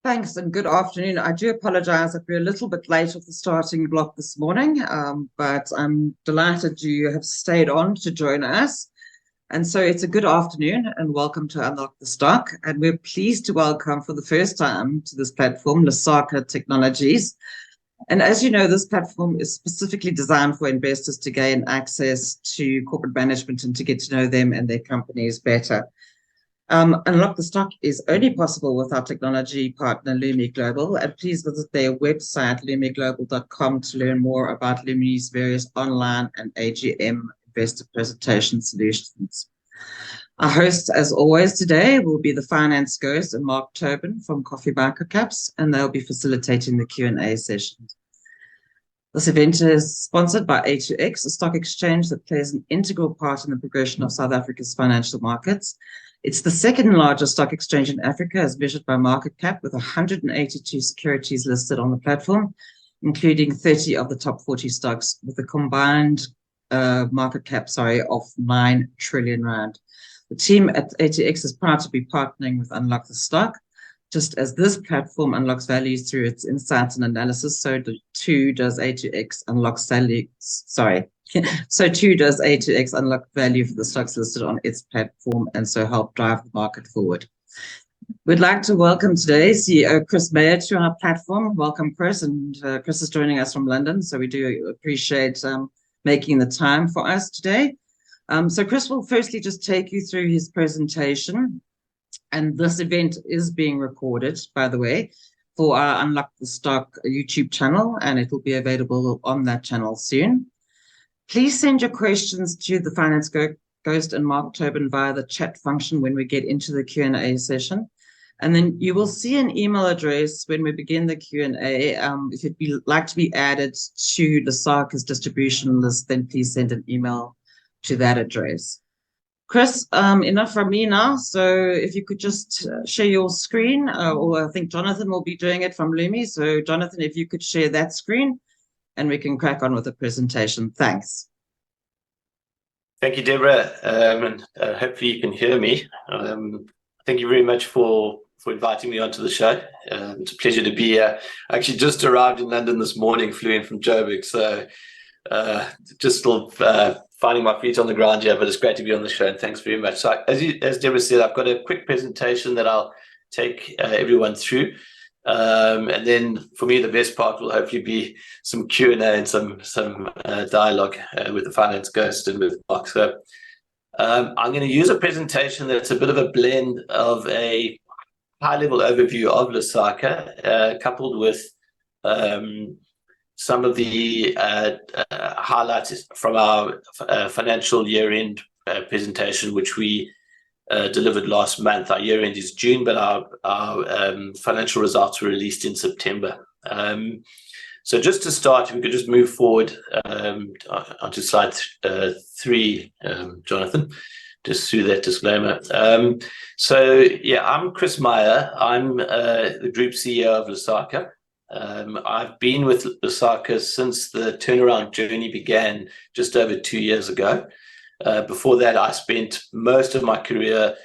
Thanks and good afternoon. I do apologize that we're a little bit late off the starting block this morning, but I'm delighted you have stayed on to join us. And so it's a good afternoon and welcome to Unlock the Stock. And we're pleased to welcome for the first time to this platform, Lesaka Technologies. And as you know, this platform is specifically designed for investors to gain access to corporate management and to get to know them and their companies better. Unlock the Stock is only possible with our technology partner, Lumi Global, and please visit their website, lumiglobal.com, to learn more about Lumi's various online and AGM investor presentation solutions. Our hosts, as always, today will be the finance ghost and Mark Tobin from Coffee Microcaps, and they'll be facilitating the Q&A session. This event is sponsored by A2X, a stock exchange that plays an integral part in the progression of South Africa's financial markets. It's the second largest stock exchange in Africa as measured by market cap, with 182 securities listed on the platform, including 30 of the top 40 stocks, with a combined market cap, of 9 trillion rand. The team at A2X is proud to be partnering with Unlock the Stock. Just as this platform unlocks values through its insights and analysis, so too does A2X unlock value. So too does A2X unlock value for the stocks listed on its platform, and so help drive the market forward. We'd like to welcome today CEO Chris Meyer to our platform. Welcome, Chris, and Chris is joining us from London, so we do appreciate making the time for us today. So Chris will firstly just take you through his presentation. And this event is being recorded, by the way, for our Unlock the Stock YouTube channel, and it will be available on that channel soon. Please send your questions to the Finance Ghost and Mark Tobin via the chat function when we get into the Q&A session. And then you will see an email address when we begin the Q&A. If you'd like to be added to Lesaka's distribution list, then please send an email to that address. Chris, enough from me now. So if you could just share your screen, or I think Jonathan will be doing it from Lumi. So Jonathan, if you could share that screen and we can crack on with the presentation. Thanks. Thank you, Deborah. And hopefully you can hear me. Thank you very much for inviting me onto the show. It's a pleasure to be here. I actually just arrived in London this morning, flew in from Joburg. So just still finding my feet on the ground here, but it's great to be on the show, and thanks very much. So as Deborah said, I've got a quick presentation that I'll take everyone through, and then for me the best part will hopefully be some Q&A and some dialogue with the Finance Ghost and with Mark. So I'm going to use a presentation that's a bit of a blend of a high-level overview of Lesaka, coupled with some of the highlights from our financial year-end presentation, which we delivered last month. Our year-end is June, but our financial results were released in September. So just to start, if we could just move forward onto slide 3, Jonathan, just through that disclaimer. So yeah, I'm Chris Meyer. I'm the Group CEO of Lesaka. I've been with Lesaka since the turnaround journey began just over 2 years ago. Before that, I spent most of my career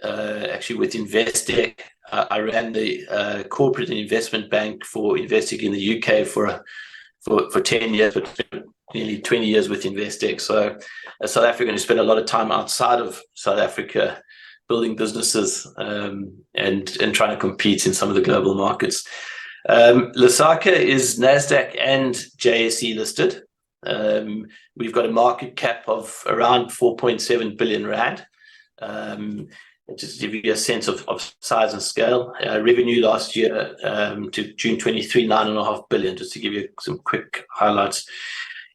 actually with Investec. I ran the corporate and investment bank for Investec in the UK for 10 years, but nearly 20 years with Investec. So a South African who spent a lot of time outside of South Africa building businesses and trying to compete in some of the global markets. Lesaka is NASDAQ and JSE listed. We've got a market cap of around 4.7 billion rand. Just to give you a sense of size and scale, revenue last year to June 23, 9.5 billion, just to give you some quick highlights.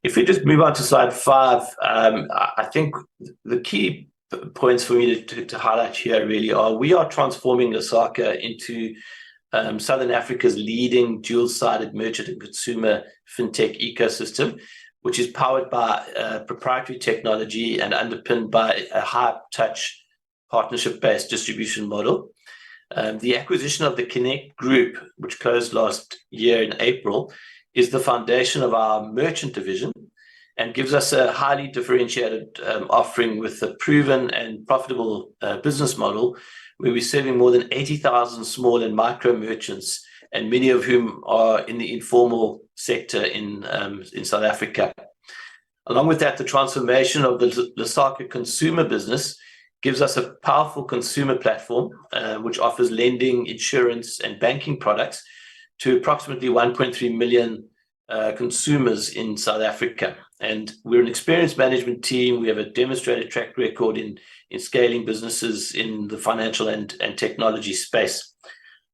If we just move on to slide 5, I think the key points for me to highlight here really are we are transforming Lesaka into Southern Africa's leading dual-sided merchant and consumer fintech ecosystem, which is powered by proprietary technology and underpinned by a high-touch partnership-based distribution model. The acquisition of the Connect Group, which closed last year in April, is the foundation of our merchant division and gives us a highly differentiated offering with a proven and profitable business model, where we're serving more than 80,000 small and micro merchants, and many of whom are in the informal sector in South Africa. Along with that, the transformation of the Lesaka consumer business gives us a powerful consumer platform, which offers lending, insurance, and banking products to approximately 1.3 million consumers in South Africa. And we're an experienced management team. We have a demonstrated track record in scaling businesses in the financial and technology space.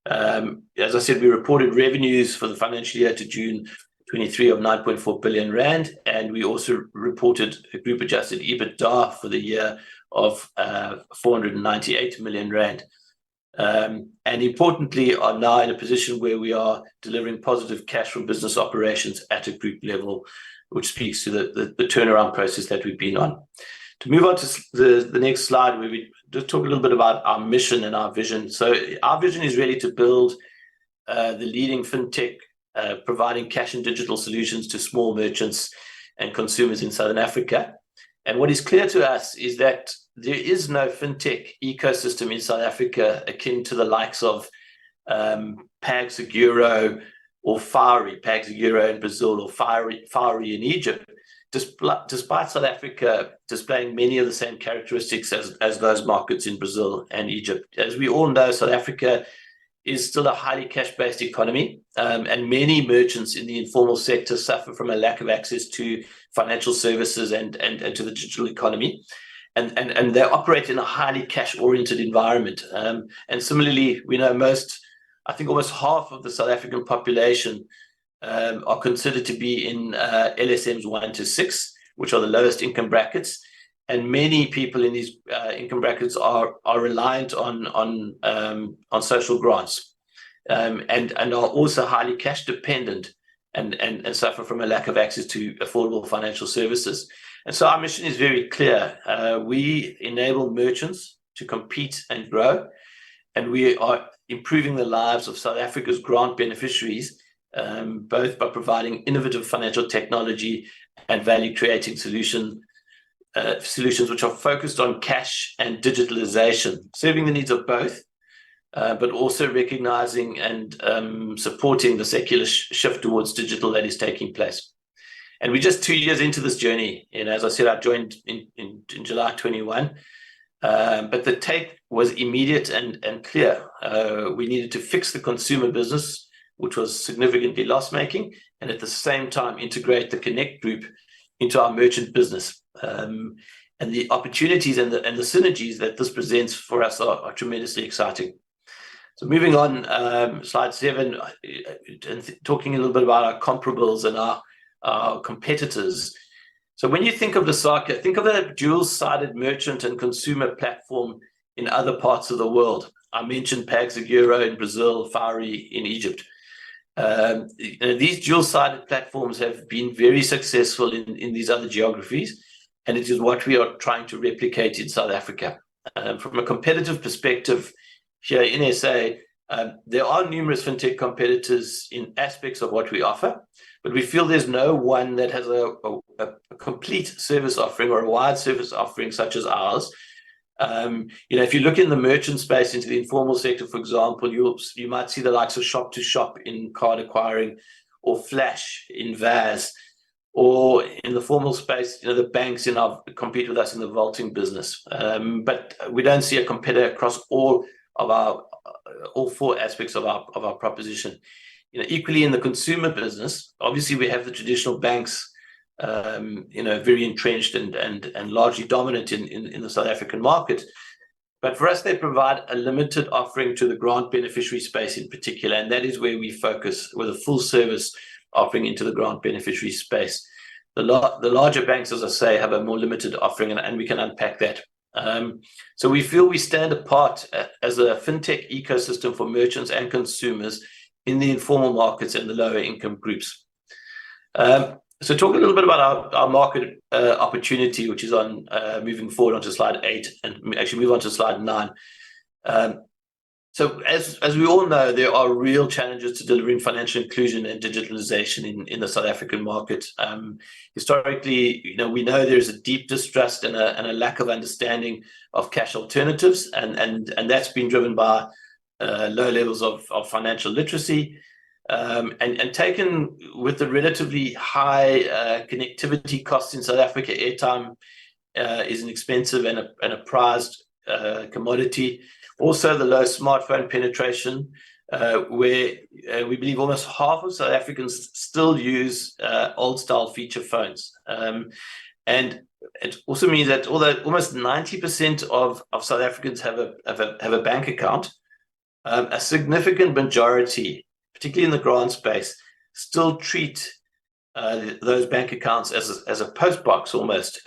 As I said, we reported revenues for the financial year to June 23 of 9.4 billion rand, and we also reported a group adjusted EBITDA for the year of 498 million rand. And importantly, are now in a position where we are delivering positive cash from business operations at a group level, which speaks to the turnaround process that we've been on. To move on to the next slide, where we just talk a little bit about our mission and our vision. So our vision is really to build the leading fintech, providing cash and digital solutions to small merchants and consumers in Southern Africa. And what is clear to us is that there is no fintech ecosystem in South Africa akin to the likes of PagSeguro or PagSeguro in Brazil or Fari in Egypt, despite South Africa displaying many of the same characteristics as those markets in Brazil and Egypt. As we all know, South Africa is still a highly cash-based economy, and many merchants in the informal sector suffer from a lack of access to financial services and to the digital economy. And they operate in a highly cash-oriented environment. And similarly, we know I think almost half of the South African population are considered to be in LSMs 1 to 6, which are the lowest income brackets. And many people in these income brackets are reliant on social grants, and are also highly cash dependent and suffer from a lack of access to affordable financial services. And so our mission is very clear. We enable merchants to compete and grow, and we are improving the lives of South Africa's grant beneficiaries, both by providing innovative financial technology and value-creating solutions which are focused on cash and digitalization, serving the needs of both, but also recognizing and supporting the secular shift towards digital that is taking place. And we're just 2 years into this journey. And as I said, I joined in July 21, but the take was immediate and clear. We needed to fix the consumer business, which was significantly loss-making, and at the same time integrate the Connect Group into our merchant business. And the opportunities and the synergies that this presents for us are tremendously exciting. So moving on, slide 7, and talking a little bit about our comparables and our competitors. So when you think of Lesaka, think of a dual-sided merchant and consumer platform in other parts of the world. I mentioned PagSeguro in Brazil, Fari in Egypt. These dual-sided platforms have been very successful in these other geographies, and it is what we are trying to replicate in South Africa. From a competitive perspective, here in SA, there are numerous fintech competitors in aspects of what we offer, but we feel there's no one that has a complete service offering or a wide service offering such as ours. If you look in the merchant space into the informal sector, for example, you might see the likes of Shop to Shop in card acquiring, or Flash in VAS, or in the formal space, the banks compete with us in the vaulting business. But we don't see a competitor across all 4 aspects of our proposition. Equally in the consumer business, obviously we have the traditional banks, very entrenched and largely dominant in the South African market. But for us, they provide a limited offering to the grant beneficiary space in particular, and that is where we focus with a full service offering into the grant beneficiary space. The larger banks, as I say, have a more limited offering, and we can unpack that. So we feel we stand apart as a fintech ecosystem for merchants and consumers in the informal markets and the lower income groups. So talk a little bit about our market opportunity, which is on moving forward onto slide 8, and actually move on to slide 9. So as we all know, there are real challenges to delivering financial inclusion and digitalization in the South African market. Historically, we know there's a deep distrust and a lack of understanding of cash alternatives, and that's been driven by low levels of financial literacy, and taken with the relatively high connectivity costs in South Africa. Airtime is an expensive and a prized commodity. Also, the low smartphone penetration, where we believe almost half of South Africans still use old-style feature phones. And it also means that although almost 90% of South Africans have a bank account, a significant majority, particularly in the grant space, still treat those bank accounts as a post box almost,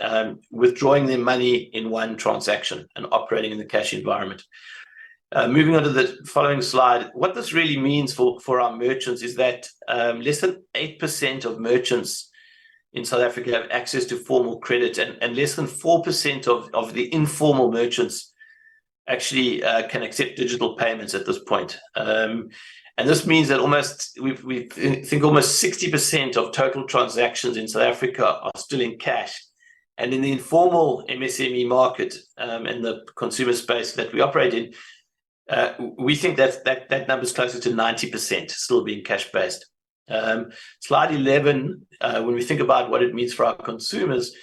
withdrawing their money in one transaction and operating in the cash environment. Moving on to the following slide, what this really means for our merchants is that less than 8% of merchants in South Africa have access to formal credit, and less than 4% of the informal merchants actually can accept digital payments at this point. And this means that we think almost 60% of total transactions in South Africa are still in cash. And in the informal MSME market and the consumer space that we operate in, we think that number is closer to 90% still being cash-based. Slide 11, when we think about what it means for our consumers,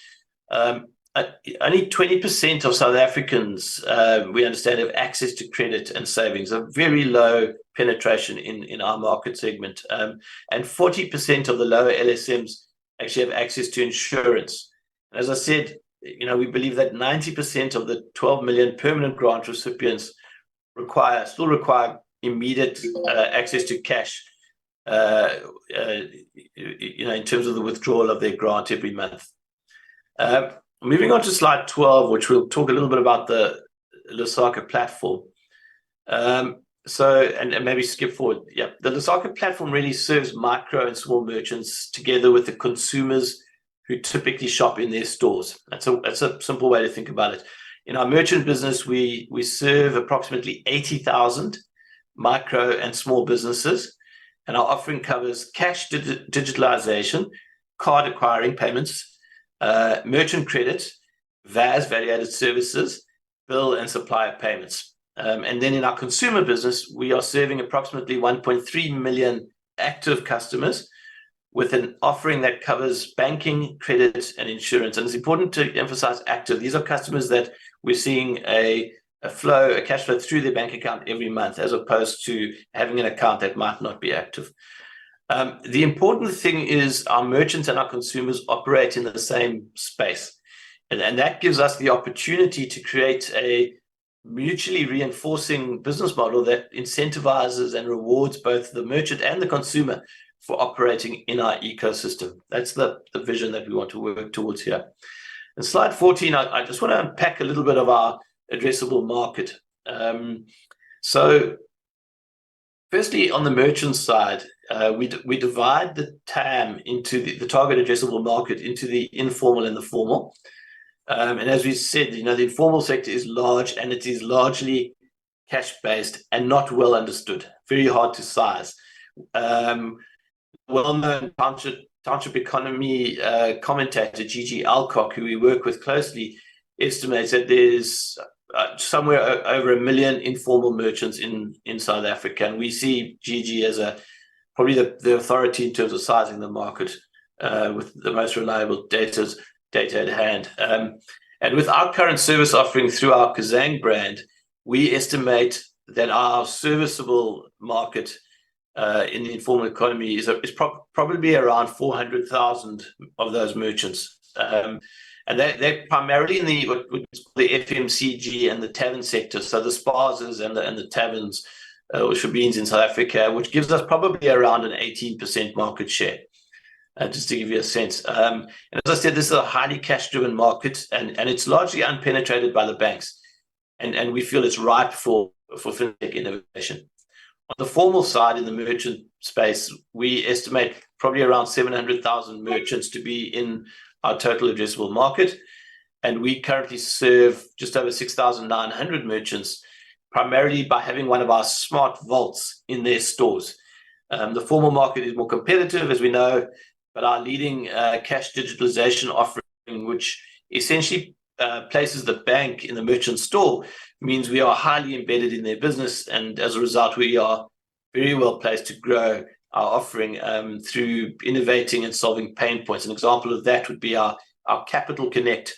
only 20% of South Africans, we understand, have access to credit and savings, a very low penetration in our market segment. And 40% of the lower LSMs actually have access to insurance. And as I said, we believe that 90% of the 12 million permanent grant recipients still require immediate access to cash, in terms of the withdrawal of their grant every month. Moving on to slide 12, which we'll talk a little bit about the Lesaka platform. And maybe skip forward. Yeah, the Lesaka platform really serves micro and small merchants together with the consumers who typically shop in their stores. That's a simple way to think about it. In our merchant business, we serve approximately 80,000 micro and small businesses, and our offering covers cash digitalization, card acquiring payments, merchant credit, VAS, value-added services, bill and supplier payments. And then in our consumer business, we are serving approximately 1.3 million active customers with an offering that covers banking, credit, and insurance. And it's important to emphasize active. These are customers that we're seeing a cash flow through their bank account every month, as opposed to having an account that might not be active. The important thing is our merchants and our consumers operate in the same space. And that gives us the opportunity to create a mutually reinforcing business model that incentivizes and rewards both the merchant and the consumer for operating in our ecosystem. That's the vision that we want to work towards here. And slide 14, I just want to unpack a little bit of our addressable market. So firstly, on the merchant side, we divide the TAM into the target addressable market into the informal and the formal. And as we said, the informal sector is large, and it is largely cash-based and not well understood, very hard to size. Well-known township economy commentator G.G. Alcock, who we work with closely, estimates that there's somewhere over 1 million informal merchants in South Africa, and we see G.G. as probably the authority in terms of sizing the market with the most reliable data at hand. And with our current service offering through our Kazang brand, we estimate that our serviceable market in the informal economy is probably around 400,000 of those merchants. And they're primarily in the FMCG and the tavern sector, so the spazas and the taverns or shebeens in South Africa, which gives us probably around an 18% market share, just to give you a sense. And as I said, this is a highly cash-driven market, and it's largely unpenetrated by the banks, and we feel it's ripe for fintech innovation. On the formal side, in the merchant space, we estimate probably around 700,000 merchants to be in our total addressable market, and we currently serve just over 6,900 merchants primarily by having one of our smart vaults in their stores. The formal market is more competitive, as we know, but our leading cash digitalization offering, which essentially places the bank in the merchant store, means we are highly embedded in their business, and as a result, we are very well placed to grow our offering through innovating and solving pain points. An example of that would be our Capital Connect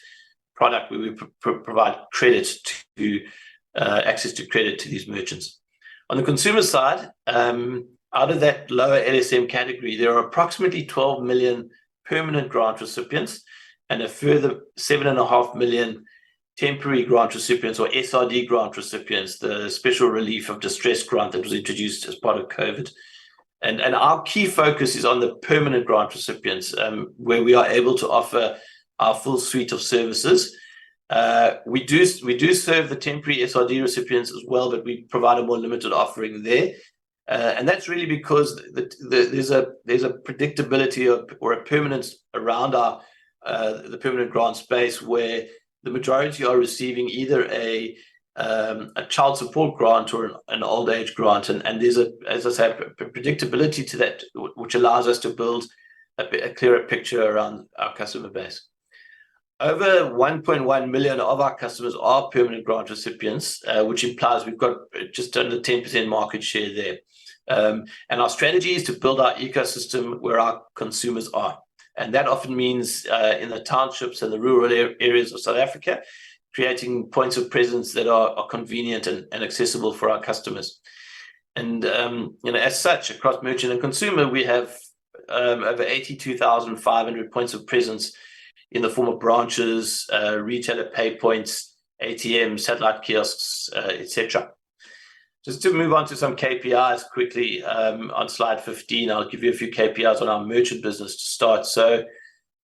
product, where we provide credit to access to credit to these merchants. On the consumer side, out of that lower LSM category, there are approximately 12 million permanent grant recipients and a further 7.5 million temporary grant recipients, or SRD grant recipients, the Special Relief of Distress grant that was introduced as part of COVID. And our key focus is on the permanent grant recipients, where we are able to offer our full suite of services. We do serve the temporary SRD recipients as well, but we provide a more limited offering there. And that's really because there's a predictability or a permanence around the permanent grant space, where the majority are receiving either a child support grant or an old age grant, and there's as I say, a predictability to that, which allows us to build a clearer picture around our customer base. Over 1.1 million of our customers are permanent grant recipients, which implies we've got just under 10% market share there. And our strategy is to build our ecosystem where our consumers are. And that often means in the townships and the rural areas of South Africa, creating points of presence that are convenient and accessible for our customers. And as such, across merchant and consumer, we have over 82,500 points of presence in the form of branches, retailer pay points, ATMs, satellite kiosks, etc. Just to move on to some KPIs quickly, on slide 15, I'll give you a few KPIs on our merchant business to start. So,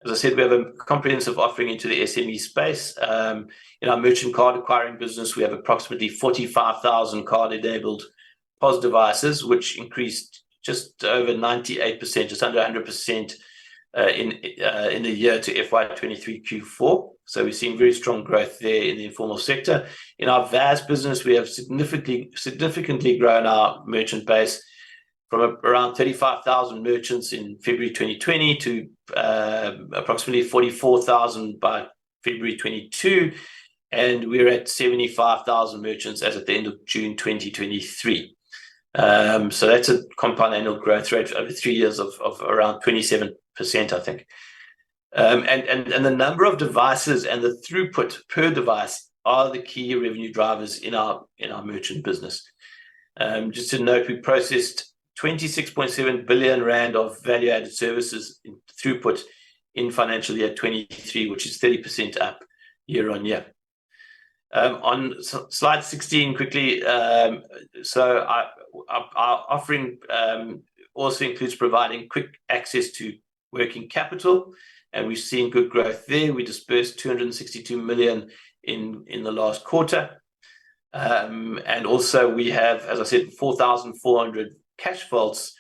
as I said, we have a comprehensive offering into the SME space. In our merchant card acquiring business, we have approximately 45,000 card-enabled POS devices, which increased just over 98%, just under 100% in the year to FY23 Q4. So we've seen very strong growth there in the informal sector. In our VAS business, we have significantly grown our merchant base from around 35,000 merchants in February 2020 to approximately 44,000 by February 22, and we're at 75,000 merchants as at the end of June 2023. So that's a compound annual growth rate over 3 years of around 27%, I think. And the number of devices and the throughput per device are the key revenue drivers in our merchant business. Just to note, we processed 26.7 billion rand of value-added services in throughput in financial year 23, which is 30% up year on year. On slide 16, quickly, so our offering also includes providing quick access to working capital, and we've seen good growth there. We dispersed 262 million in the last quarter. And also we have, as I said, 4,400 cash vaults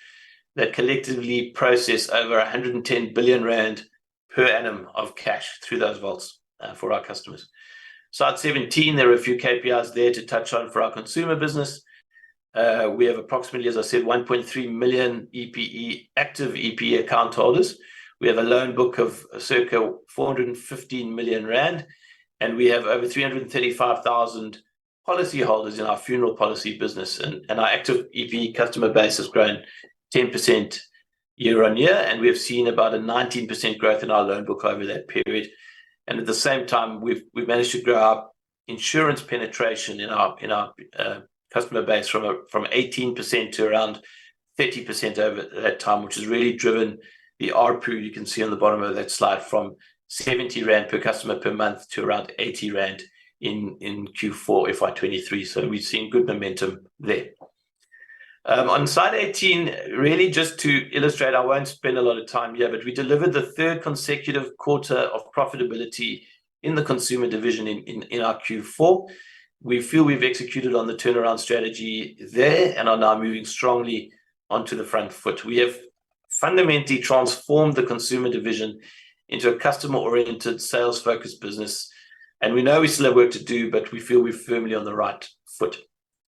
that collectively process over 110 billion rand per annum of cash through those vaults for our customers. Slide 17, there are a few KPIs there to touch on for our consumer business. We have approximately, as I said, 1.3 million active EPE account holders. We have a loan book of circa 415 million rand, and we have over 335,000 policy holders in our funeral policy business, and our active EPE customer base has grown 10% year on year, and we've seen about a 19% growth in our loan book over that period. And at the same time, we've managed to grow our insurance penetration in our customer base from 18% to around 30% over that time, which has really driven the ARPU, you can see on the bottom of that slide, from 70 rand per customer per month to around 80 rand in Q4 FY23. So we've seen good momentum there. On slide 18, really just to illustrate, I won't spend a lot of time here, but we delivered the third consecutive quarter of profitability in the consumer division in our Q4. We feel we've executed on the turnaround strategy there and are now moving strongly onto the front foot. We have fundamentally transformed the consumer division into a customer-oriented, sales-focused business. And we know we still have work to do, but we feel we're firmly on the right foot.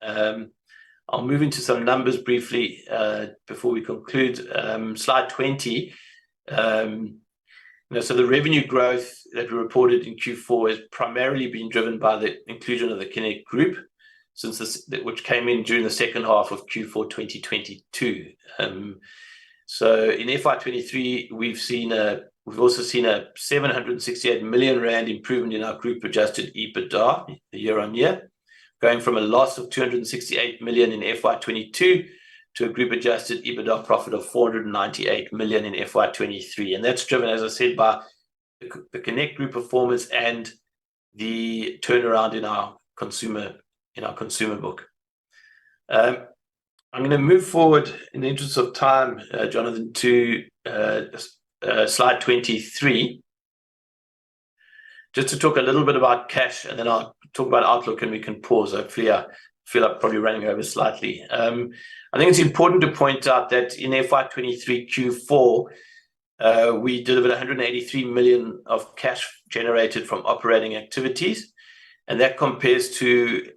I'll move into some numbers briefly before we conclude. Slide 20. So the revenue growth that we reported in Q4 has primarily been driven by the inclusion of the Connect Group, which came in during the second half of Q4 2022. So in FY23, we've also seen a 768 million rand improvement in our group adjusted EBITDA year on year, going from a loss of 268 million in FY22 to a group adjusted EBITDA profit of 498 million in FY23. And that's driven, as I said, by the Connect Group performance and the turnaround in our consumer book. I'm going to move forward in the interest of time, Jonathan, to slide 23, just to talk a little bit about cash, and then I'll talk about outlook and we can pause. Hopefully, I feel like probably running over slightly. I think it's important to point out that in FY23 Q4, we delivered 183 million of cash generated from operating activities, and that compares to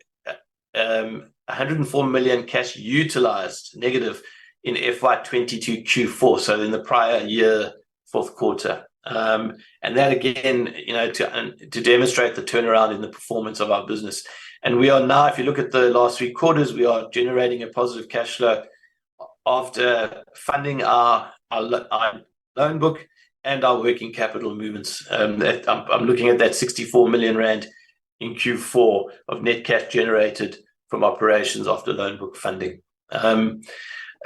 104 million cash utilized negative in FY22 Q4, so in the prior year, fourth quarter. And that again, to demonstrate the turnaround in the performance of our business. And we are now, if you look at the last 3 quarters, we are generating a positive cash flow after funding our loan book and our working capital movements. I'm looking at that 64 million rand in Q4 of net cash generated from operations after loan book funding. A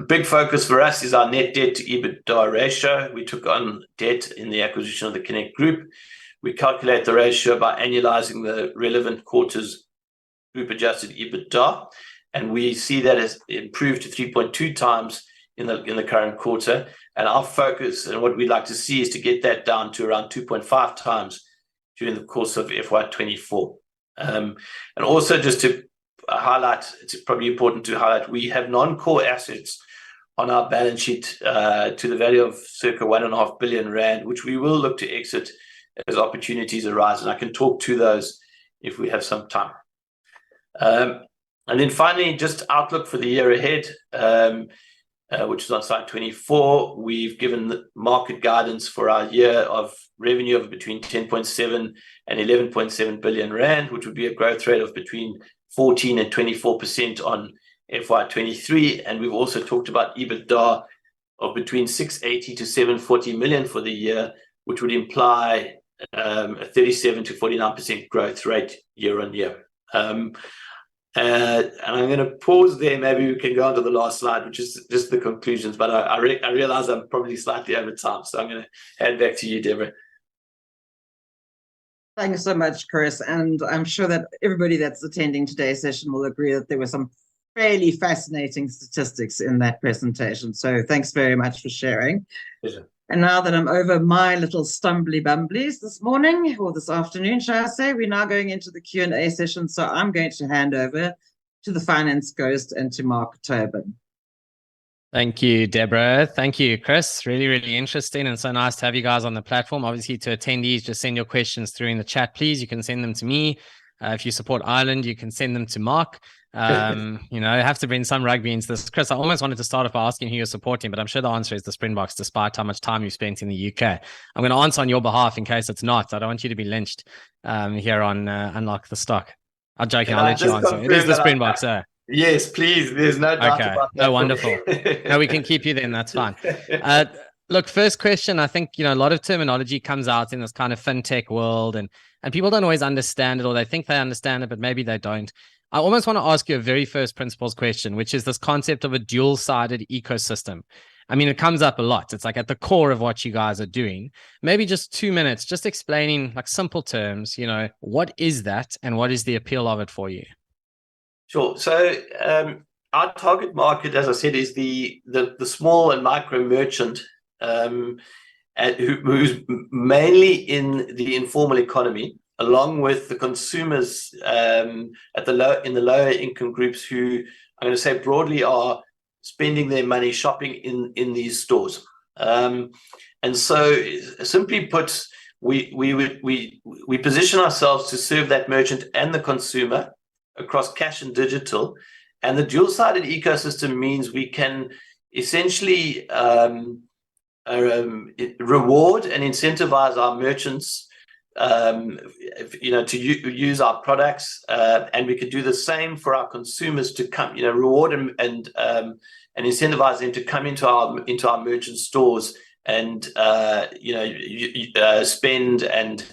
big focus for us is our net debt to EBITDA ratio. We took on debt in the acquisition of the Connect Group. We calculate the ratio by annualizing the relevant quarter's group adjusted EBITDA, and we see that has improved to 3.2 times in the current quarter. And our focus and what we'd like to see is to get that down to around 2.5 times during the course of FY24. And also just to highlight, it's probably important to highlight, we have non-core assets on our balance sheet to the value of circa 1.5 billion rand, which we will look to exit as opportunities arise. And I can talk to those if we have some time. And then finally, just outlook for the year ahead, which is on slide 24. We've given the market guidance for our year of revenue of between 10.7 and 11.7 billion rand, which would be a growth rate of between 14 and 24% on FY23. And we've also talked about EBITDA of between 680 to 740 million for the year, which would imply a 37 to 49% growth rate year on year. And I'm going to pause there. Maybe we can go on to the last slide, which is just the conclusions. But I realize I'm probably slightly over time, so I'm going to hand back to you, Deborah. Thanks so much, Chris. And I'm sure that everybody that's attending today's session will agree that there were some fairly fascinating statistics in that presentation. So thanks very much for sharing. Pleasure. And now that I'm over my little stumbly bumblies this morning, or this afternoon, shall I say, we're now going into the Q&A session. So I'm going to hand over to the finance ghost and to Mark Tobin. Thank you, Deborah. Thank you, Chris. Really, really interesting and so nice to have you guys on the platform. Obviously, to attendees, just send your questions through in the chat, please. You can send them to me. If you support Ireland, you can send them to Mark. Have to bring some rugby into this. Chris, I almost wanted to start off by asking who you're supporting, but I'm sure the answer is the Springboks, despite how much time you've spent in the UK. I'm going to answer on your behalf in case it's not. I don't want you to be lynched here on Unlock the Stock. I'm joking. I'll let you answer. It is the Springboks, sir. Yes, please. There's no doubt about that. No, wonderful. No, we can keep you then. That's fine. Look, first question, I think, a lot of terminology comes out in this kind of fintech world and people don't always understand it, or they think they understand it, but maybe they don't. I almost want to ask you a very first principles question, which is this concept of a dual-sided ecosystem. I mean, it comes up a lot. It's like at the core of what you guys are doing. Maybe just 2 minutes, just explaining like simple terms, what is that and what is the appeal of it for you? Sure. So our target market, as I said, is the small and micro merchant who's mainly in the informal economy, along with the consumers in the lower income groups who, I'm going to say broadly, are spending their money shopping in these stores. And so simply put, we position ourselves to serve that merchant and the consumer across cash and digital, And the dual-sided ecosystem means we can essentially reward and incentivize our merchants, to use our products, and we could do the same for our consumers to come, reward and incentivize them to come into our merchant stores and spend and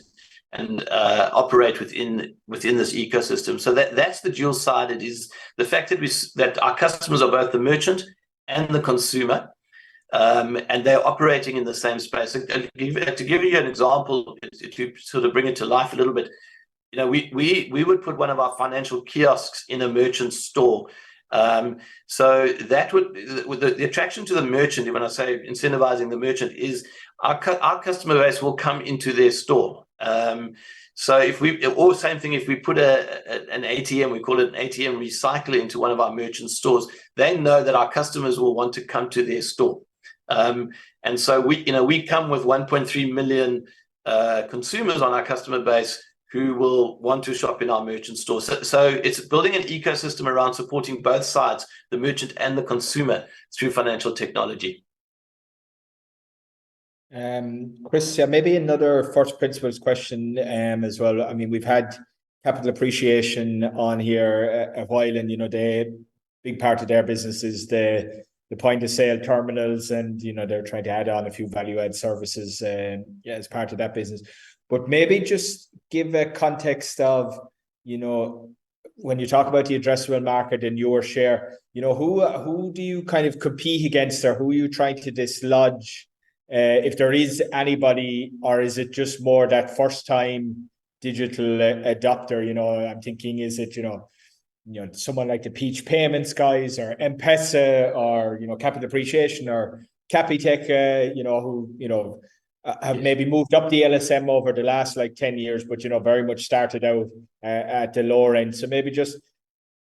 operate within this ecosystem. So that's the dual-sided, is the fact that our customers are both the merchant and the consumer, and they're operating in the same space. To give you an example, to sort of bring it to life a little bit, we would put one of our financial kiosks in a merchant store. So that the attraction to the merchant, when I say incentivizing the merchant, is our customer base will come into their store. So if we put an ATM, we call it an ATM recycler, into one of our merchant stores, they know that our customers will want to come to their store. And so we come with 1.3 million consumers on our customer base who will want to shop in our merchant store. So it's building an ecosystem around supporting both sides, the merchant and the consumer, through financial technology. Chris, maybe another first principles question as well. I mean, we've had Capital Appreciation on here a while, and big part of their business is the point of sale terminals, and they're trying to add on a few value add services as part of that business. But maybe just give a context of when you talk about the addressable market and your share, who do you kind of compete against, or who are you trying to dislodge, if there is anybody, or is it just more that first time digital adopter? I'm thinking, is it someone like the Peach Payments guys, or M-Pesa, or Capital Appreciation, or Capitec, who have maybe moved up the LSM over the last 10 years, but very much started out at the lower end. So maybe just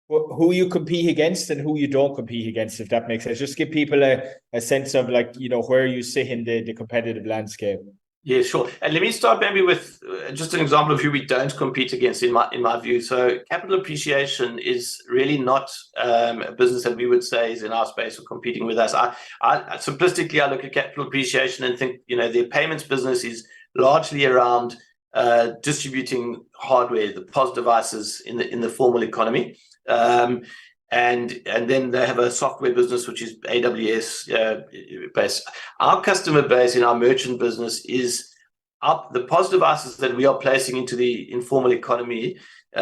who you compete against and who you don't compete against, if that makes sense. Just give people a sense of where you sit in the competitive landscape. Yeah, sure. And let me start maybe with just an example of who we don't compete against in my view. So Capital Appreciation is really not a business that we would say is in our space or competing with us. Simplistically, I look at Capital Appreciation and think, their payments business is largely around distributing hardware, the POS devices in the formal economy. And then they have a software business, which is AWS based. Our customer base in our merchant business is the POS devices that we are placing into the informal economy.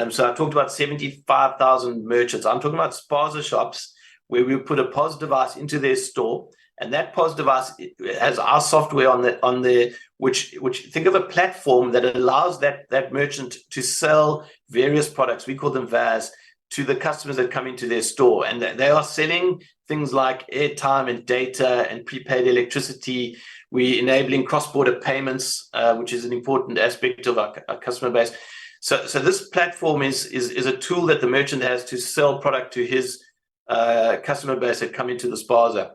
So I talked about 75,000 merchants. I'm talking about spaza shops where we put a POS device into their store, and that POS device has our software on there, which think of a platform that allows that merchant to sell various products. We call them VAS, to the customers that come into their store, and they are selling things like airtime and data and prepaid electricity. We're enabling cross-border payments, which is an important aspect of our customer base. So this platform is a tool that the merchant has to sell product to his customer base that come into the spaza.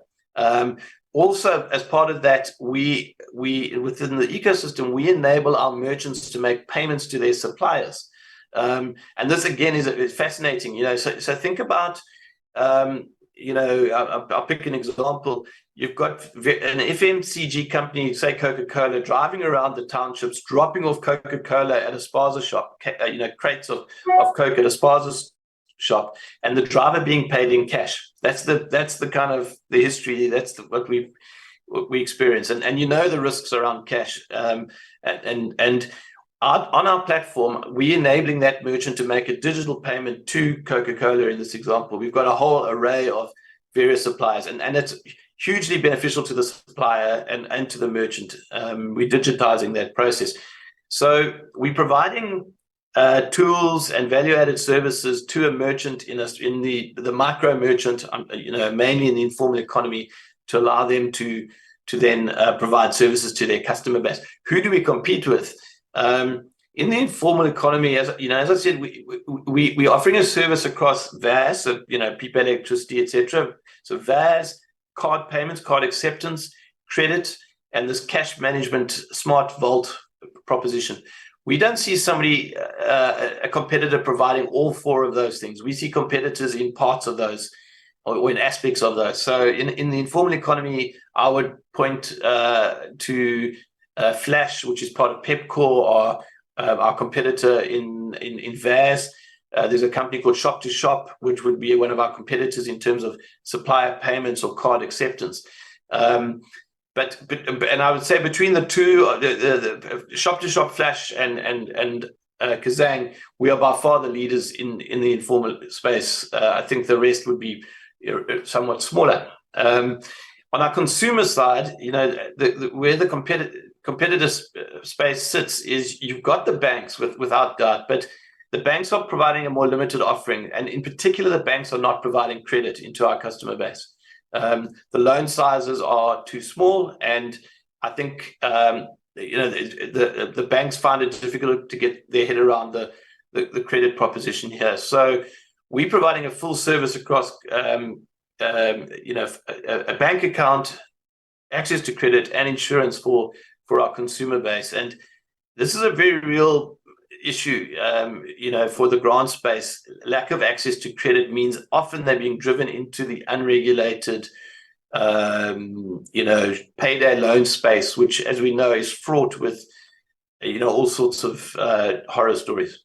Also, as part of that, we within the ecosystem, we enable our merchants to make payments to their suppliers. And this again is fascinating, so think about, I'll pick an example. You've got an FMCG company, say Coca-Cola, driving around the townships, dropping off Coca-Cola at a spaza shop, crates of Coke at a spaza shop, and the driver being paid in cash. That's the kind of the history. That's what we experience, and the risks around cash, and on our platform, we're enabling that merchant to make a digital payment to Coca-Cola in this example. We've got a whole array of various suppliers, and it's hugely beneficial to the supplier and to the merchant. We're digitizing that process. So we're providing tools and value-added services to a merchant in the micro merchant, mainly in the informal economy, to allow them to then provide services to their customer base. Who do we compete with? In the informal economy, as I said, we're offering a service across VAS, so prepaid electricity, etc. So VAS, card payments, card acceptance, credit, and this cash management smart vault proposition. we don't see somebody, a competitor providing all four of those things. We see competitors in parts of those, or in aspects of those. So in the informal economy, I would point to Flash, which is part of Pepcore, or our competitor in VAS. There's a company called Shop to Shop, which would be one of our competitors in terms of supplier payments or card acceptance. And I would say between the two, the Shop to Shop, Flash, and Kazang, we are by far the leaders in the informal space. I think the rest would be somewhat smaller. On our consumer side, where the competitor space sits is you've got the banks without doubt, but the banks are providing a more limited offering, and in particular, the banks are not providing credit into our customer base. The loan sizes are too small, and I think the banks find it difficult to get their head around the credit proposition here. So we're providing a full service across, a bank account, access to credit, and insurance for our consumer base. And this is a very real issue, for the grant space. Lack of access to credit means often they're being driven into the unregulated, payday loan space, which, as we know, is fraught with, all sorts of horror stories.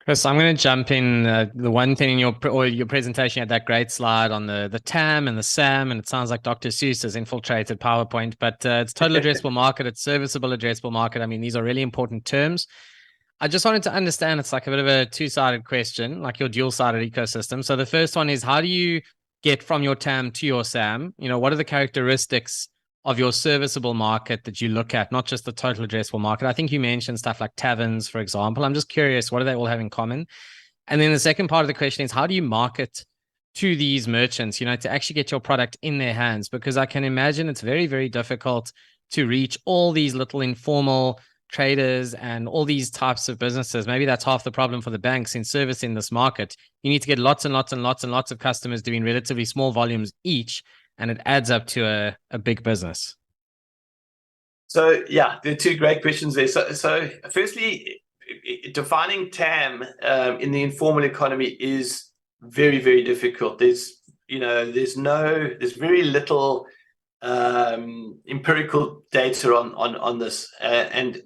Chris, I'm going to jump in. The one thing in your presentation, you had that great slide on the TAM and the SAM, and it sounds like Dr. Seuss has infiltrated PowerPoint, but it's total addressable market, it's serviceable addressable market. I mean, these are really important terms. I just wanted to understand, it's like a bit of a two-sided question, like your dual-sided ecosystem. So the first one is, how do you get from your TAM to your SAM? What are the characteristics of your serviceable market that you look at, not just the total addressable market? I think you mentioned stuff like taverns, for example. I'm just curious, what do they all have in common? And then the second part of the question is, how do you market to these merchants, to actually get your product in their hands? Because I can imagine it's very, very difficult to reach all these little informal traders and all these types of businesses. Maybe that's half the problem for the banks in servicing this market. You need to get lots and lots and lots and lots of customers doing relatively small volumes each, and it adds up to a big business. So yeah, there are two great questions there. So firstly, defining TAM in the informal economy is very, very difficult. There's very little empirical data on this, and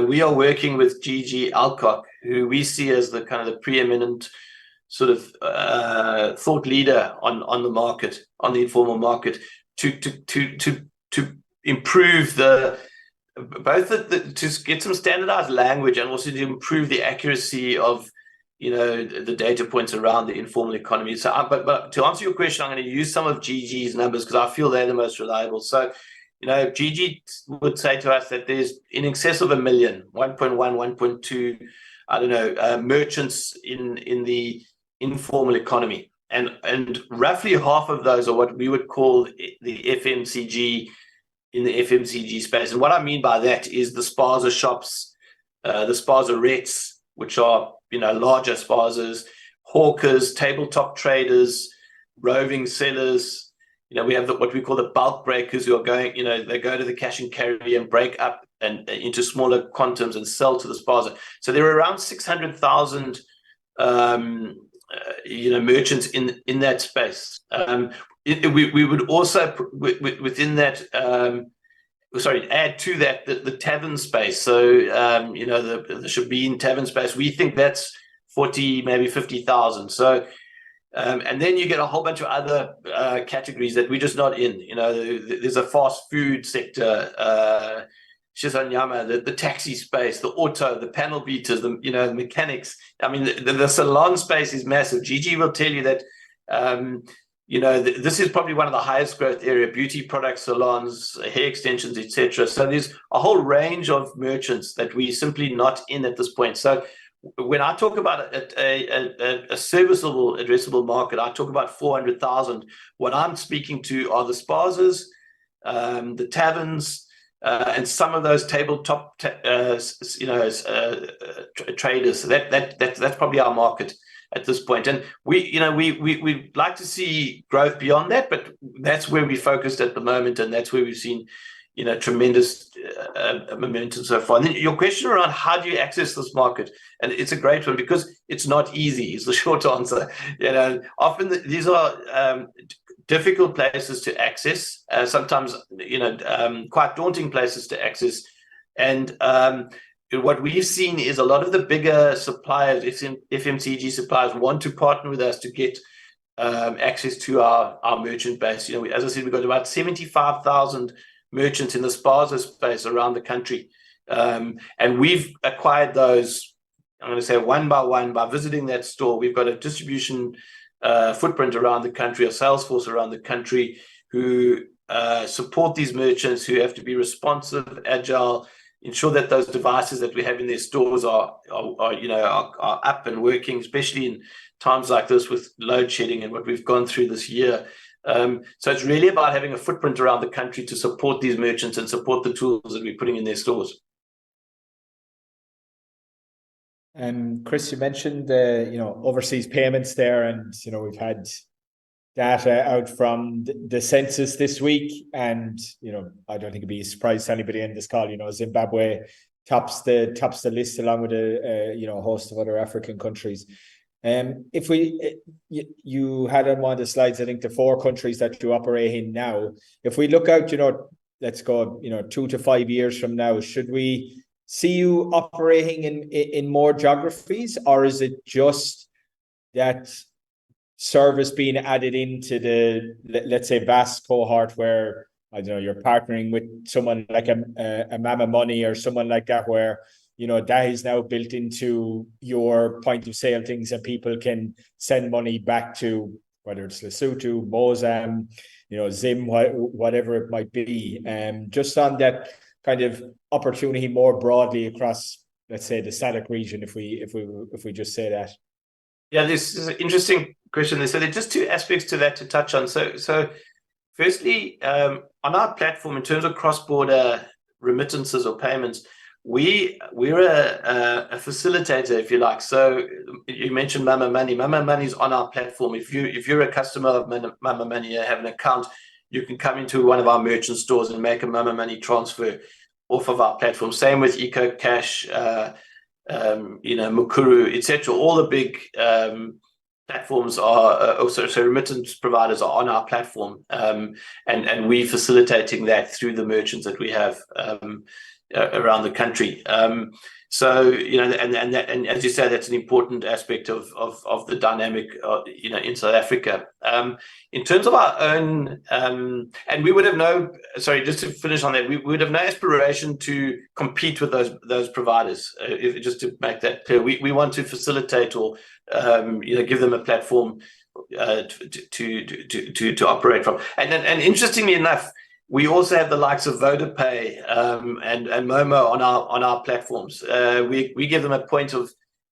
we are working with GG Alcock, who we see as the kind of the preeminent sort of thought leader on the market, on the informal market, to improve to get some standardized language, and also to improve the accuracy of the data points around the informal economy. So, but to answer your question, I'm going to use some of GG's numbers because I feel they're the most reliable. So, GG would say to us that there's in excess of 1 million, 1.1, 1.2, I don't know, merchants in the informal economy, and roughly half of those are what we would call the FMCG, in the FMCG space. And what I mean by that is the spaza shops, the spaza Rechs, which are larger spazas, hawkers, tabletop traders, roving sellers. We have what we call the bulk breakers, who are going, they go to the cash and carry and break up and into smaller quantums and sell to the spaza. So there are around 600,000 merchants in that space. We would also within that add to that the tavern space. So the Shabin tavern space, we think that's 40, maybe 50,000. So and then you get a whole bunch of other categories that we're just not in. There's a fast food sector, Shizanyama, the taxi space, the auto, the panel beaters, the mechanics. I mean, the salon space is massive. GG will tell you that this is probably one of the highest growth area: beauty products, salons, hair extensions, etc. So there's a whole range of merchants that we're simply not in at this point. So when I talk about a serviceable addressable market, I talk about 400,000. What I'm speaking to are the spazas, the taverns, and some of those tabletop traders. That's probably our market at this point. And we'd like to see growth beyond that, but that's where we're focused at the moment, and that's where we've seen tremendous momentum so far. And then your question around how do you access this market, and it's a great one because it's not easy. Is the short answer. Often these are difficult places to access. Sometimes quite daunting places to access, and what we've seen is a lot of the bigger suppliers, FMCG suppliers, want to partner with us to get access to our merchant base. As I said, we've got about 75,000 merchants in the spaza space around the country, and we've acquired those, I'm going to say, one by one by visiting that store. We've got a distribution footprint around the country, a sales force around the country who support these merchants, who have to be responsive, agile, ensure that those devices that we have in their stores are up and working, especially in times like this with load shedding and what we've gone through this year. So it's really about having a footprint around the country to support these merchants and support the tools that we're putting in their stores. Chris, you mentioned the overseas payments there, and we've had data out from the census this week, and I don't think it'd be a surprise to anybody in this call. Zimbabwe tops the list along with a host of other African countries. If you had on one of the slides, I think, the 4 countries that you operate in now. If we look out, let's go 2 to 5 years from now, should we see you operating in more geographies, or is it just that service being added into the, let's say, vast cohort where, I don't know, you're partnering with someone like a Mama Money or someone like that, where that is now built into your point of sale things, and people can send money back to, whether it's Lesotho, Mozam, Zim, whatever it might be, just on that kind of opportunity more broadly across, let's say, the SADC region, if we just say that. Yeah, this is an interesting question. So there are just 2 aspects to that to touch on. So firstly, on our platform, in terms of cross-border remittances or payments, we're a facilitator, if you like. So you mentioned Mama Money. Mama Money is on our platform. If you're a customer of Mama Money, you have an account, you can come into one of our merchant stores and make a Mama Money transfer off of our platform. Same with EcoCash, Mukuru, etc. All the big platforms are also, so remittance providers are on our platform, and we're facilitating that through the merchants that we have around the country. So and as you say, that's an important aspect of the dynamic in South Africa. In terms of our own, and we would have no, sorry, just to finish on that, we would have no aspiration to compete with those providers. Just to make that clear, we want to facilitate or give them a platform to operate from. And interestingly enough, we also have the likes of VodaPay and Momo on our platforms. We give them a point of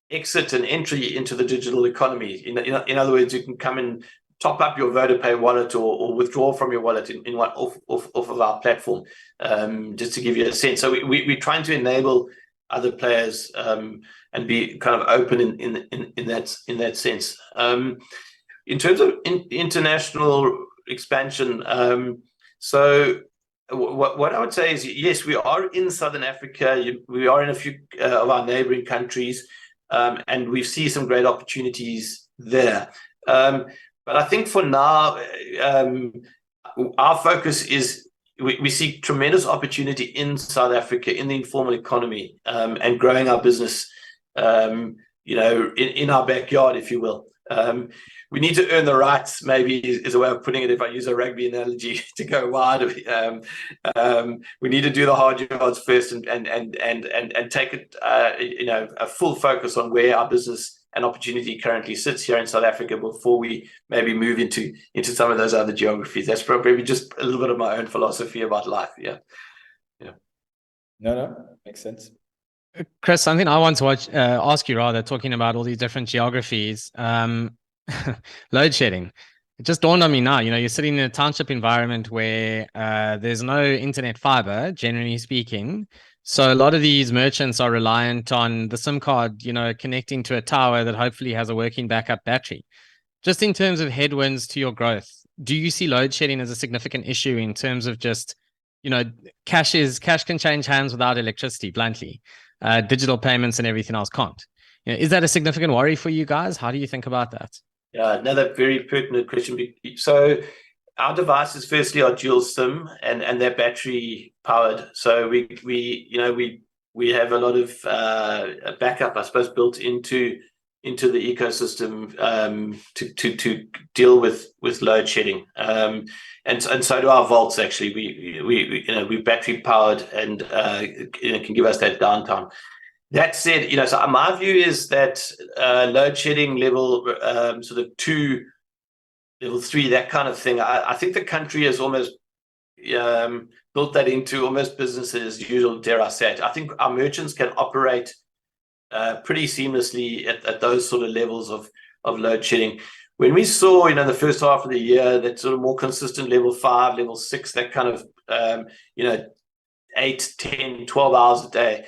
exit and entry into the digital economy. In other words, you can come and top up your VodaPay wallet or withdraw from your wallet in one off of our platform, just to give you a sense. So we're trying to enable other players and be kind of open in that sense. In terms of international expansion, so what I would say is, yes, we are in Southern Africa. We are in a few of our neighboring countries, and we see some great opportunities there. But I think for now, our focus is we see tremendous opportunity in South Africa, in the informal economy, and growing our business, in our backyard, if you will. We need to earn the rights, maybe is a way of putting it, if I use a rugby analogy, to go wide. We need to do the hard yards first and take it, a full focus on where our business and opportunity currently sits here in South Africa before we maybe move into some of those other geographies. That's probably just a little bit of my own philosophy about life. Yeah. No, makes sense. Chris, something I want to ask you, rather, talking about all these different geographies, load shedding. It just dawned on me now, you're sitting in a township environment where there's no internet fiber, generally speaking. So a lot of these merchants are reliant on the SIM card, connecting to a tower that hopefully has a working backup battery. Just in terms of headwinds to your growth, do you see load shedding as a significant issue in terms of just cash can change hands without electricity, bluntly. Digital payments and everything else can't. Is that a significant worry for you guys? How do you think about that? Yeah, another very pertinent question. So our devices, firstly, are dual SIM and they're battery powered. So we have a lot of backup, I suppose, built into the ecosystem to deal with load shedding. And so do our vaults. Actually, we're battery powered and can give us that downtime. That said, so my view is that load shedding level sort of 2, level 3, that kind of thing. I think the country has almost built that into almost business as usual, dare I say it. I think our merchants can operate pretty seamlessly at those sort of levels of load shedding. When we saw, the first half of the year, that sort of more consistent level 5, level 6, that kind of, 8, 10, 12 hours a day,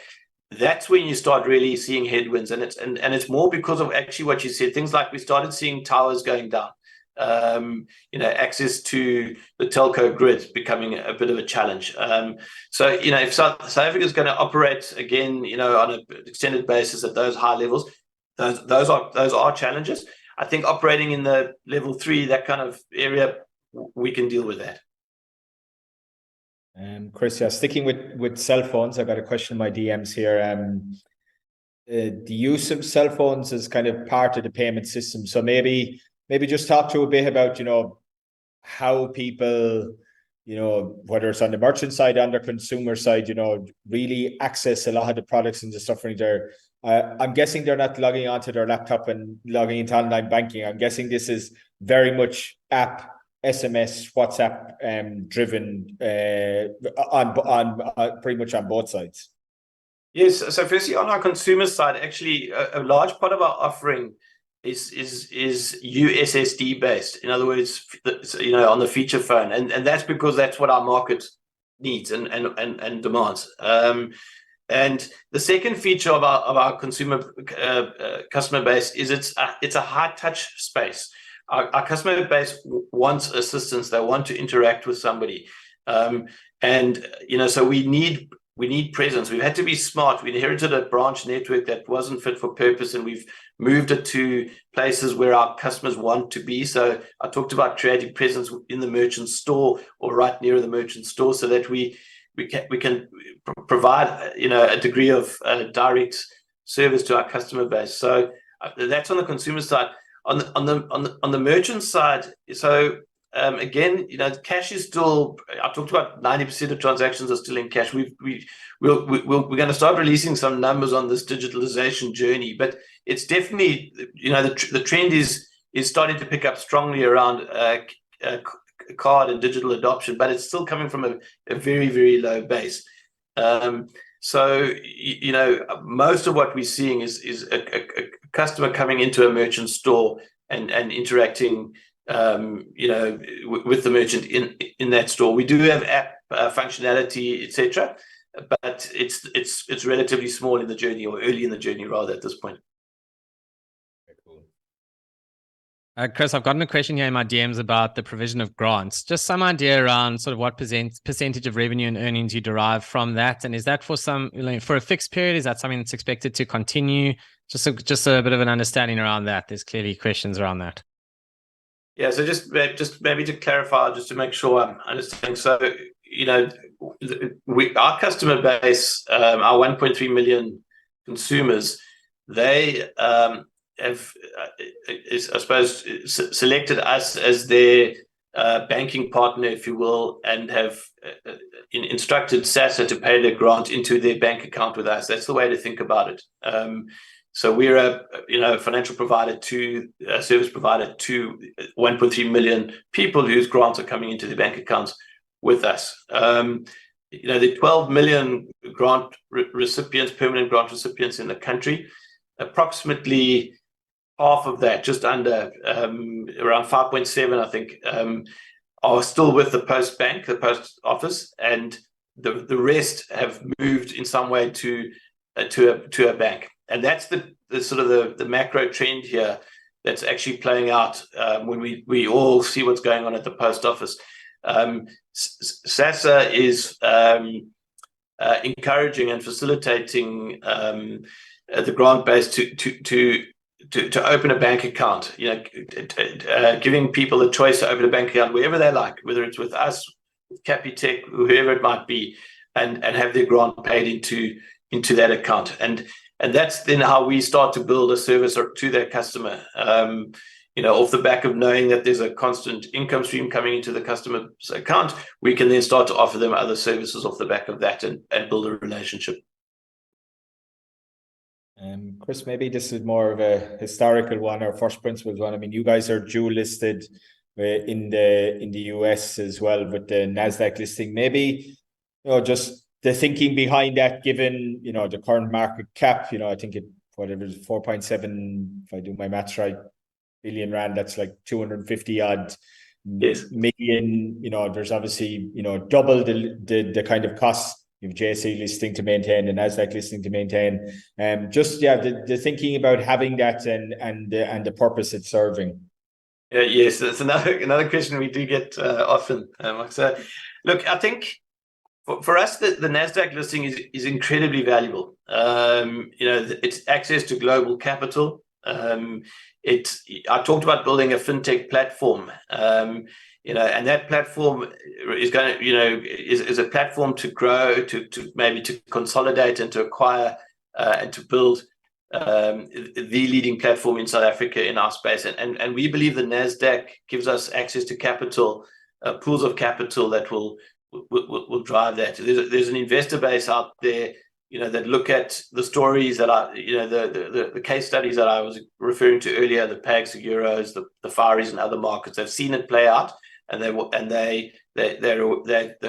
that's when you start really seeing headwinds. And it's more because of actually what you said, things like we started seeing towers going down. Access to the telco grid becoming a bit of a challenge. So if South Africa is going to operate again, on an extended basis at those high levels, those are challenges. I think operating in the level 3, that kind of area, we can deal with that. Chris, sticking with cell phones, I've got a question in my DMs here. The use of cell phones is kind of part of the payment system. So maybe just talk to a bit about, how people, whether it's on the merchant side, on the consumer side, really access a lot of the products and the stuff right there. I'm guessing they're not logging onto their laptop and logging into online banking. I'm guessing this is very much app, SMS, WhatsApp driven on pretty much on both sides. Yes. So firstly, on our consumer side, actually, a large part of our offering is USSD based. In other words, on the feature phone, and that's because that's what our market needs and demands. And the second feature of our consumer customer base is it's a high touch space. Our customer base wants assistance. They want to interact with somebody, so we need presence. We've had to be smart. We inherited a branch network that wasn't fit for purpose, and we've moved it to places where our customers want to be. So I talked about creating presence in the merchant store or right near the merchant store, so that we can provide a degree of direct service to our customer base. So that's on the consumer side. On the merchant side, so again, cash is still. I talked about 90% of transactions are still in cash. We're going to start releasing some numbers on this digitalization journey, but it's definitely the trend is starting to pick up strongly around card and digital adoption, but it's still coming from a very, very low base. So most of what we're seeing is a customer coming into a merchant store and interacting with the merchant in that store. We do have app functionality, etc., but it's relatively small in the journey, or early in the journey rather, at this point. Chris, I've gotten a question here in my DMs about the provision of grants. Just some idea around sort of what percentage of revenue and earnings you derive from that, and is that for for a fixed period? Is that something that's expected to continue? Just a bit of an understanding around that. There's clearly questions around that. Yeah, so just maybe to clarify, just to make sure I'm understanding. So our customer base, our 1.3 million consumers, they have, I suppose, selected us as their banking partner, if you will, and have instructed SASSA to pay their grant into their bank account with us. That's the way to think about it. So we're a financial provider a service provider to 1.3 million people whose grants are coming into their bank accounts with us. The 12 million grant recipients, permanent grant recipients in the country, approximately half of that, just under around 5.7, I think, are still with the post bank, the post office, and the rest have moved in some way to a bank. And that's the sort of the macro trend here that's actually playing out when we all see what's going on at the post office. SASA is encouraging and facilitating the grant base to open a bank account, giving people a choice to open a bank account wherever they like, whether it's with us, with Capitec, whoever it might be, and have their grant paid into that account. And that's then how we start to build a service to their customer. Off the back of knowing that there's a constant income stream coming into the customer's account, we can then start to offer them other services off the back of that and build a relationship. Chris, maybe this is more of a historical one or first principles one. I mean, you guys are dual listed in the US as well with the NASDAQ listing. Maybe, just the thinking behind that, given, the current market cap, I think whatever is 4.7, if I do my maths right, billion rand, that's like 250 odd million. There's obviously, double the kind of costs. You have JSE listing to maintain and NASDAQ listing to maintain. The thinking about having that and the purpose it's serving. Yes, that's another question we do get often. So, look, I think for us, the NASDAQ listing is incredibly valuable. It's access to global capital. I talked about building a fintech platform, and that platform is going to, is a platform to grow, to maybe to consolidate and to acquire and to build the leading platform in South Africa in our space. And we believe the NASDAQ gives us access to capital, pools of capital that will drive that. There's an investor base out there, that look at the stories that the case studies that I was referring to earlier, the PAG Seguros, the Far East and other markets. They've seen it play out, and they're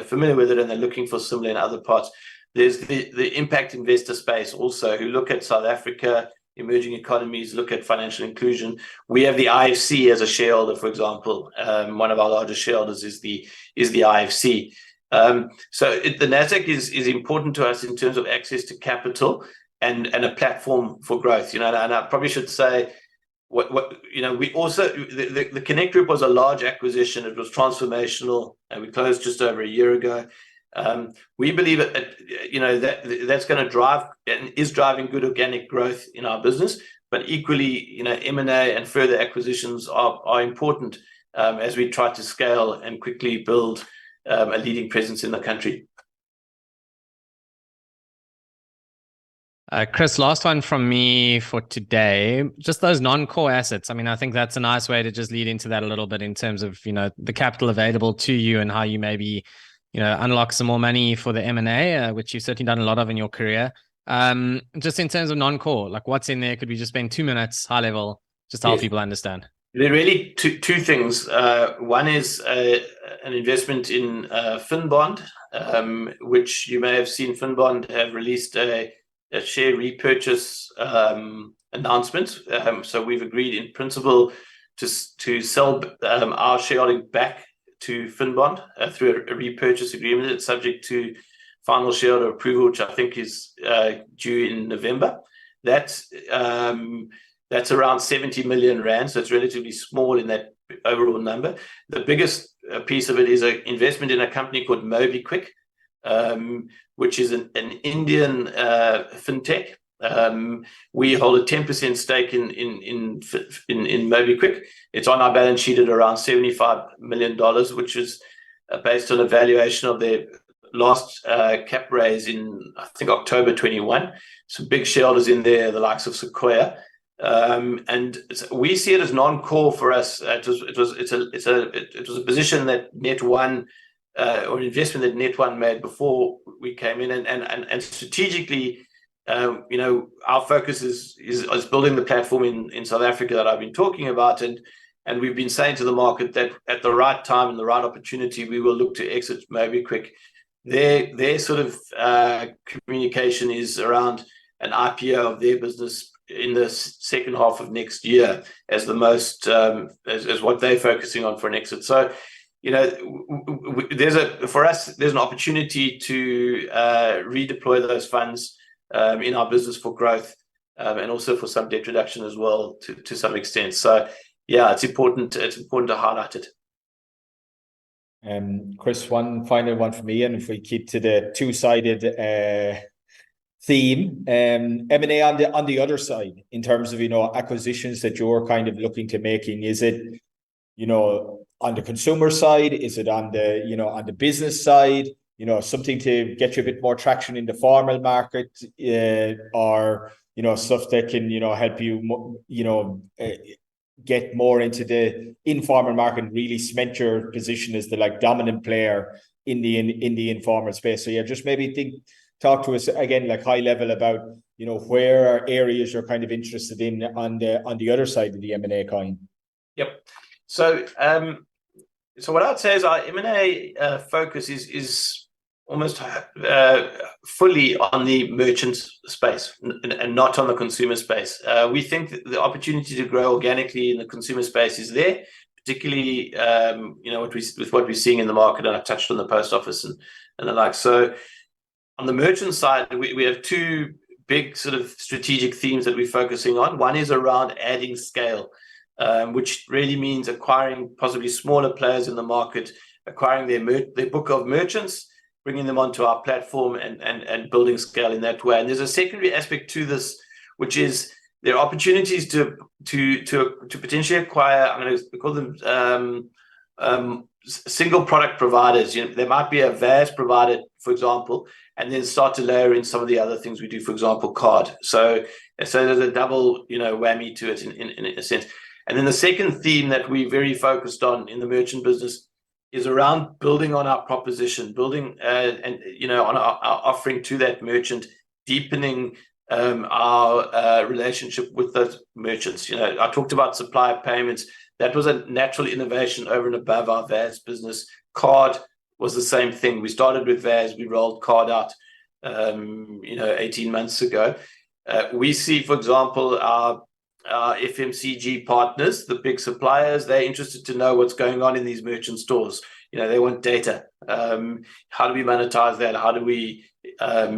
familiar with it, and they're looking for similar in other parts. There's the impact investor space also, who look at South Africa, emerging economies, look at financial inclusion. We have the IFC as a shareholder, for example. One of our largest shareholders is the IFC. So the NASDAQ is important to us in terms of access to capital and a platform for growth. And I probably should say, we also, the Connect Group was a large acquisition. It was transformational, and we closed just over a year ago. We believe that's going to drive and is driving good organic growth in our business, but equally, M&A and further acquisitions are important as we try to scale and quickly build a leading presence in the country. Chris, last one from me for today. Just those non-core assets. I mean, I think that's a nice way to just lead into that a little bit in terms of, the capital available to you and how you maybe, unlock some more money for the M&A, which you've certainly done a lot of in your career. Just in terms of non-core, like what's in there? Could we just spend 2 minutes high level, just to help people understand? There are really two things. One is an investment in Finbond, which you may have seen. Finbond have released a share repurchase announcement. So we've agreed in principle to sell our shareholding back to Finbond through a repurchase agreement. It's subject to final shareholder approval, which I think is due in November. That's around 70 million rand, so it's relatively small in that overall number. The biggest piece of it is an investment in a company called MobiKwik, which is an Indian fintech. We hold a 10% stake in MobiKwik. It's on our balance sheet at around $75 million, which is based on a valuation of their last cap raise in, I think, October 21. Some big shareholders in there, the likes of Sequoia. And we see it as non-core for us. It was a position that Net1 or an investment that Net1 made before we came in, and strategically, our focus is building the platform in South Africa that I've been talking about, and we've been saying to the market that at the right time and the right opportunity, we will look to exit MobiKwik. Their sort of communication is around an IPO of their business in the second half of next year as the most as what they're focusing on for an exit. So, for us, there's an opportunity to redeploy those funds in our business for growth, and also for some debt reduction as well to some extent. So, yeah, it's important to highlight it. Chris, one final one for me, and if we keep to the two-sided theme, M&A on the other side, in terms of, acquisitions that you're kind of looking to making, is it, on the consumer side? Is it on the, on the business side? Something to get you a bit more traction in the formal market, or, stuff that can, help you, get more into the informal market and really cement your position as the dominant player in the informal space. So yeah, just maybe talk to us again, high level, about where are areas you're kind of interested in on the other side of the M&A coin. Yep. So what I'd say is our M&A focus is almost fully on the merchant space and not on the consumer space. We think that the opportunity to grow organically in the consumer space is there, particularly with what we're seeing in the market, and I touched on the post office and the like. So on the merchant side, we have two big sort of strategic themes that we're focusing on. One is around adding scale, which really means acquiring possibly smaller players in the market, acquiring their book of merchants, bringing them onto our platform and building scale in that way. And there's a secondary aspect to this, which is there are opportunities to potentially acquire, I'm going to call them single product providers. There might be a VAS provider, for example, and then start to layer in some of the other things we do, for example, card. So there's a double whammy to it in a sense. And then the second theme that we're very focused on in the merchant business is around building on our proposition, building on our offering to that merchant, deepening our relationship with those merchants. I talked about supplier payments. That was a natural innovation over and above our VAS business. Card was the same thing. We started with VAS, we rolled card out 18 months ago. We see, for example, our FMCG partners, the big suppliers, they're interested to know what's going on in these merchant stores. They want data. How do we monetize that? How do we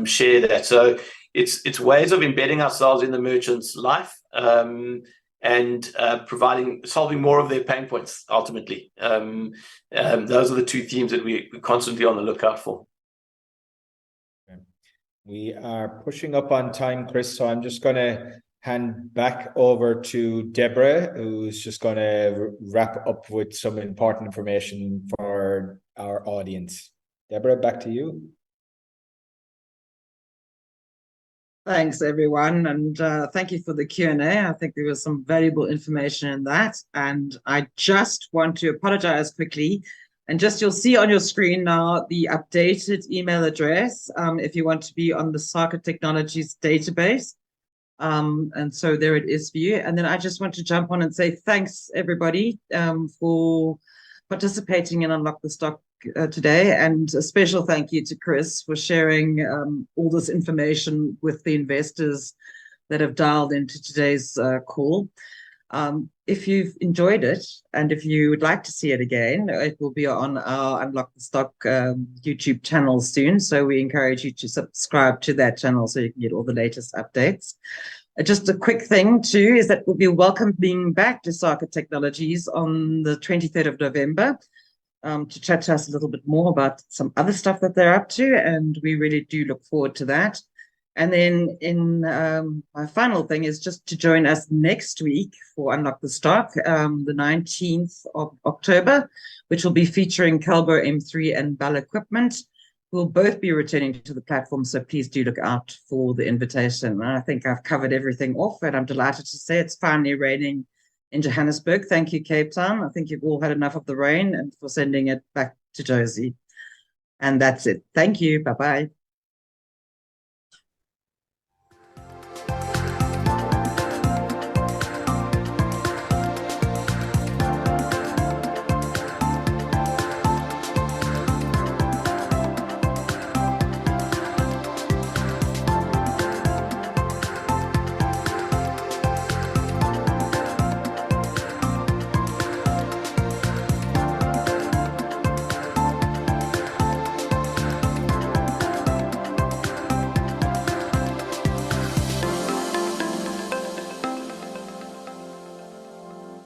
share that? So it's ways of embedding ourselves in the merchant's life, and solving more of their pain points ultimately. Those are the two themes that we're constantly on the lookout for. We are pushing up on time, Chris, so I'm just going to hand back over to Deborah, who's just going to wrap up with some important information for our audience. Deborah, back to you. Thanks, everyone, and thank you for the Q&A. I think there was some valuable information in that, and I just want to apologize quickly. And you'll see on your screen now the updated email address if you want to be on the Lesaka Technologies database. And so there it is for you. And then I just want to jump on and say thanks, everybody, for participating in Unlock the Stock today. And a special thank you to Chris for sharing all this information with the investors that have dialed into today's call. If you've enjoyed it and if you would like to see it again, it will be on our Unlock the Stock YouTube channel soon. So we encourage you to subscribe to that channel so you can get all the latest updates. Just a quick thing too is that we'll be welcoming back Lesaka Technologies on the 23rd of November to chat to us a little bit more about some other stuff that they're up to, and we really do look forward to that. And then my final thing is just to join us next week for Unlock the Stock, the 19th of October, which will be featuring Calbo M3 and Bell Equipment. We'll both be returning to the platform, so please do look out for the invitation. I think I've covered everything off, and I'm delighted to say it's finally raining in Johannesburg. Thank you, Cape Town. I think you've all had enough of the rain and for sending it back to Josie. And that's it. Thank you. Bye-bye.